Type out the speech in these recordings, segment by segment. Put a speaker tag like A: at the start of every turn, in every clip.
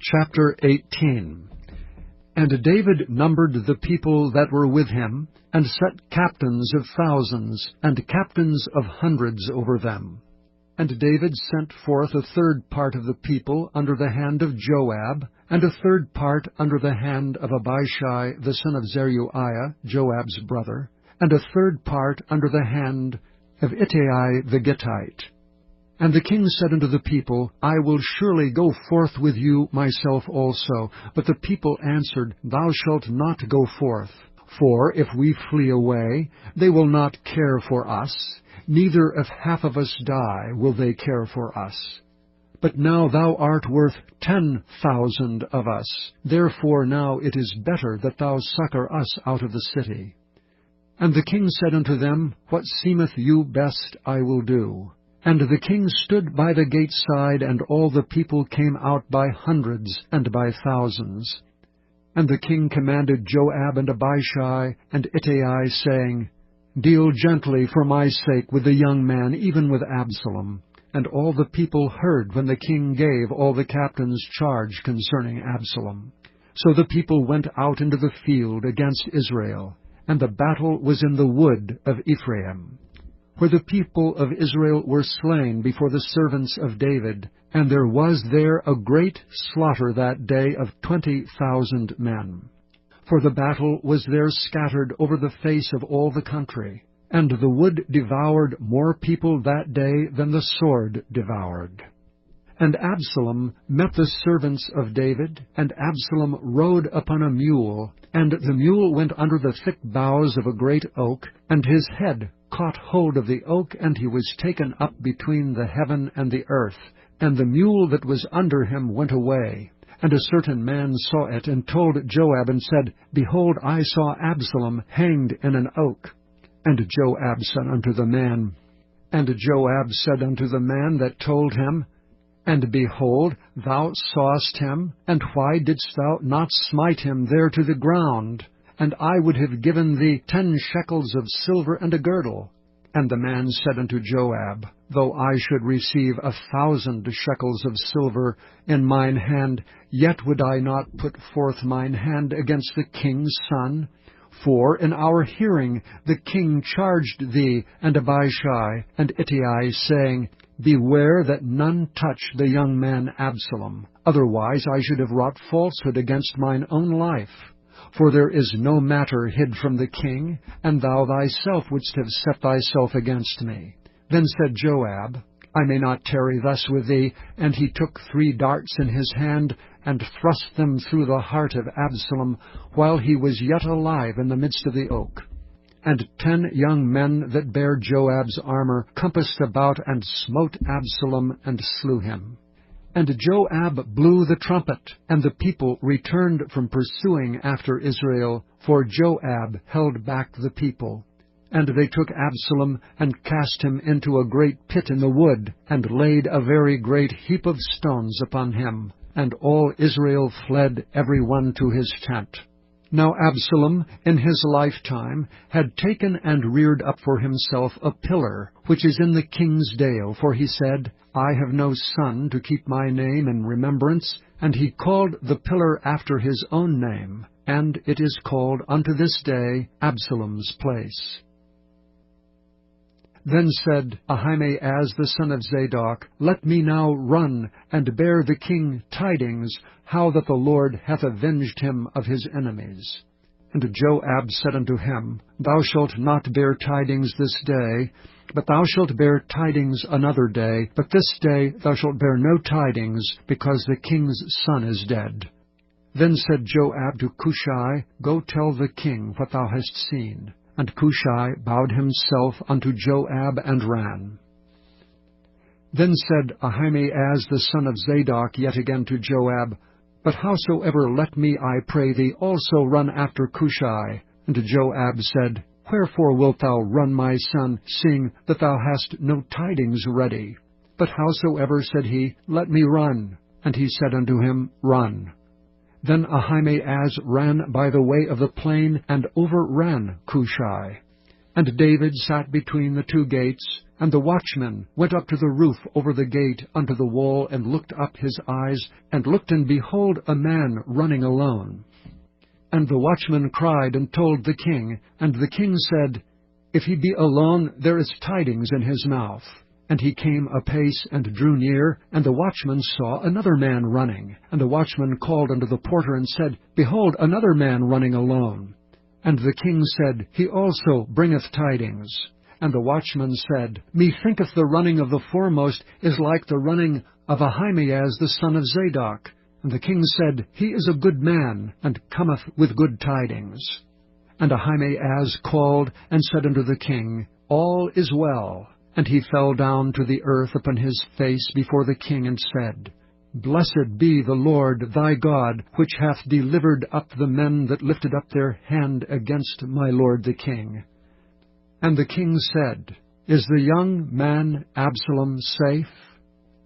A: Chapter 18. And David numbered the people that were with him, and set captains of thousands, and captains of hundreds over them. And David sent forth a third part of the people under the hand of Joab, and a third part under the hand of Abishai the son of Zeruiah, Joab's brother, and a third part under the hand of Ittai the Gittite. And the king said unto the people, I will surely go forth with you myself also. But the people answered, Thou shalt not go forth. For if we flee away, they will not care for us, neither if half of us die will they care for us. But now thou art worth 10,000 of us. Therefore now it is better that thou succor us out of the city. And the king said unto them, What seemeth you best I will do. And the king stood by the gate side, and all the people came out by hundreds and by thousands. And the king commanded Joab and Abishai and Ittai, saying, Deal gently for my sake with the young man, even with Absalom. And all the people heard when the king gave all the captains charge concerning Absalom. So the people went out into the field against Israel, and the battle was in the wood of Ephraim, where the people of Israel were slain before the servants of David, and there was there a great slaughter that day of 20,000 men. For the battle was there scattered over the face of all the country, and the wood devoured more people that day than the sword devoured. And Absalom met the servants of David, and Absalom rode upon a mule, and the mule went under the thick boughs of a great oak, and his head caught hold of the oak, and he was taken up between the heaven and the earth, and the mule that was under him went away. And a certain man saw it, and told Joab, and said, Behold, I saw Absalom hanged in an oak. And Joab said unto the man that told him, And behold, thou sawest him, and why didst thou not smite him there to the ground? And I would have given thee 10 shekels of silver and a girdle. And the man said unto Joab, Though I should receive 1,000 shekels of silver in mine hand, yet would I not put forth mine hand against the king's son. For in our hearing the king charged thee and Abishai and Ittai, saying, Beware that none touch the young man Absalom. Otherwise I should have wrought falsehood against mine own life. For there is no matter hid from the king, and thou thyself wouldst have set thyself against me. Then said Joab, I may not tarry thus with thee. And he took 3 darts in his hand, and thrust them through the heart of Absalom, while he was yet alive in the midst of the oak. And 10 young men that bare Joab's armor compassed about, and smote Absalom, and slew him. And Joab blew the trumpet, and the people returned from pursuing after Israel, for Joab held back the people. And they took Absalom, and cast him into a great pit in the wood, and laid a very great heap of stones upon him. And all Israel fled every one to his tent. Now Absalom, in his lifetime, had taken and reared up for himself a pillar, which is in the king's dale, for he said, I have no son to keep my name in remembrance, and he called the pillar after his own name, and it is called unto this day Absalom's place. Then said Ahimaaz the son of Zadok, Let me now run, and bear the king tidings, how that the Lord hath avenged him of his enemies. And Joab said unto him, Thou shalt not bear tidings this day, but thou shalt bear tidings another day. But this day thou shalt bear no tidings, because the king's son is dead. Then said Joab to Cushai, Go tell the king what thou hast seen. And Cushai bowed himself unto Joab, and ran. Then said Ahimaaz the son of Zadok yet again to Joab, But howsoever let me, I pray thee, also run after Cushai. And Joab said, Wherefore wilt thou run, my son, seeing that thou hast no tidings ready? But howsoever, said he, let me run. And he said unto him, Run. Then Ahimaaz ran by the way of the plain, and overran Cushai. And David sat between the 2 gates, And the watchman went up to the roof over the gate unto the wall, and looked up his eyes, and looked, and behold, a man running alone. And the watchman cried and told the king, and the king said, If he be alone, there is tidings in his mouth. And he came apace and drew near, and the watchman saw another man running. And the watchman called unto the porter, and said, Behold, another man running alone. And the king said, He also bringeth tidings. And the watchman said, Methinketh the running of the foremost is like the running of Ahimaaz the son of Zadok. And the king said, He is a good man, and cometh with good tidings. And Ahimaaz called, and said unto the king, All is well. And he fell down to the earth upon his face before the king, and said, Blessed be the Lord thy God, which hath delivered up the men that lifted up their hand against my lord the king. And the king said, Is the young man Absalom safe?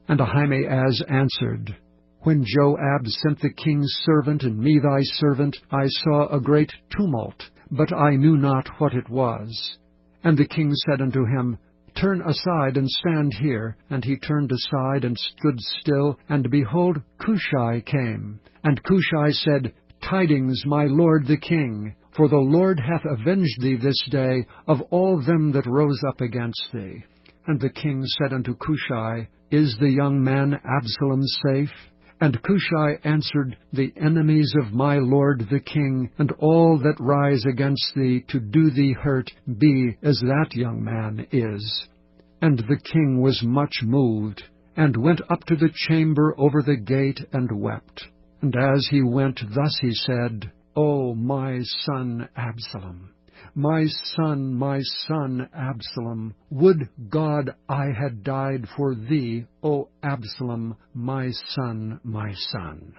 A: And Ahimaaz answered, When Joab sent the king's servant and me thy servant, I saw a great tumult, but I knew not what it was. And the king said unto him, Turn aside and stand here. And he turned aside and stood still, and behold, Cushai came. And Cushai said, Tidings, my lord the king, for the Lord hath avenged thee this day of all them that rose up against thee. And the king said unto Cushai, Is the young man Absalom safe? And Cushai answered, The enemies of my lord the king, and all that rise against thee to do thee hurt, be as that young man is. And the king was much moved, and went up to the chamber over the gate, and wept. And as he went, thus he said, O my son Absalom, my son Absalom, would God I had died for thee, O Absalom, my son, my son.